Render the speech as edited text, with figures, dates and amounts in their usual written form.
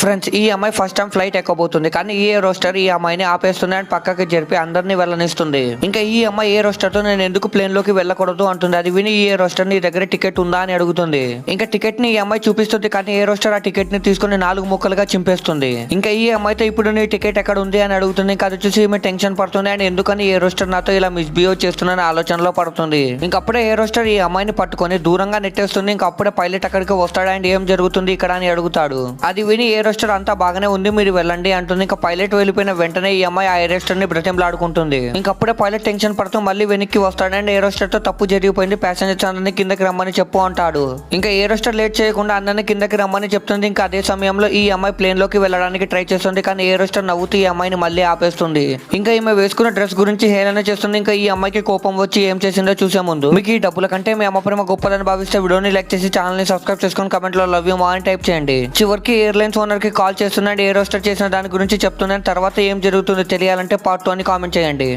Friends, ఈ అమ్మాయి first time flight ఎక్కబోతుంది. కానీ ఈ రోస్టర్ ఈ అమ్మాయిని ఆపేస్తుంది అండ్ పక్కకి జరిపి అందరినీ వెళ్ళనిస్తుంది. ఇంకా ఈ అమ్మాయి ఏ రోస్టర్ తో నేను ఎందుకు ప్లేన్ లోకి వెళ్ళకూడదు అంటుంది. అది విని ఈ రోస్టర్ నీ దగ్గర టికెట్ ఉందా అని అడుగుతుంది. ఇంకా టికెట్ ని ఈ అమ్మాయి చూపిస్తుంది. కానీ ఏ రోస్టర్ ఆ టికెట్ ని తీసుకుని 4 ముక్కలుగా చింపేస్తుంది. ఇంకా ఈ అమ్మాయితో ఇప్పుడు నీ టికెట్ ఎక్కడ ఉంది అని అడుగుతుంది. ఇంకా అది చూసి ఈమె టెన్షన్ పడుతుంది అండ్ ఎందుకని ఏ రోస్టర్ నాతో ఇలా మిస్బిహేవ్ చేస్తున్న ఆలోచనలో పడుతుంది. ఇంకప్పుడే ఏ రోస్టర్ ఈ అమ్మాయిని పట్టుకొని దూరంగా నెట్టేస్తుంది. ఇంకా అప్పుడే పైలట్ అక్కడికి వస్తాడు అండ్ ఏం జరుగుతుంది ఇక్కడ అని అడుగుతాడు. అది విని ఏ రోస్టర్ అంతా బాగానే ఉంది, మీరు వెళ్ళండి అంటుంది. ఇంకా పైలట్ వెళ్ళిపోయిన వెంటనే ఈ అమ్మాయి ఆ రోస్టర్ ని బ్రతిమలాడుకుంటుంది. ఇంకప్పుడే పైలట్ టెన్షన్ పడుతూ మళ్ళీ వెనక్కి వస్తాడు అండ్ ఏ రోస్టర్ తో తప్పు జరిగిపోయింది, ప్యాసింజర్స్ అందరినీ కిందకి రమ్మని చెప్పు అంటాడు. ఇంకా ఏ రోస్టర్ లేట్ చేయకుండా అందరినీ కిందకి రమ్మని చెప్తుంది. ఇంకా అదే సమయంలో ఈ అమ్మాయి ప్లేన్ లోకి వెళ్ళడానికి ట్రై చేస్తుంది. కానీ ఏ రోస్టర్ నవ్వుతూ ఈ అమ్మాయిని మళ్ళీ ఆపేస్తుంది. ఇంకా ఈమె వేసుకున్న డ్రెస్ గురించి హేళన చేస్తుంది. ఇంకా ఈ అమ్మాయికి కోపం వచ్చి ఏం చేసిందో చూసే ముందు మీకు ఈ డబ్బుల కంటే మీ అమ్మ ప్రేమ గొప్పదని భావిస్తే వీడియోని లైక్ చేసి ఛానల్ ని సబ్స్క్రైబ్ చేసుకొని కమెంట్ లో లవ్ యూ మా అని టైప్ చేయండి. చివరికి ఎయిర్లైన్స్ ఓనర్ కి కాల్ చేస్తున్నాడు, ఏ రోస్టర్ చేసిన దాని గురించి చెప్తున్నాను. తర్వాత ఏం జరుగుతుందో తెలియాలంటే పార్ట్ 2 అని కామెంట్ చేయండి.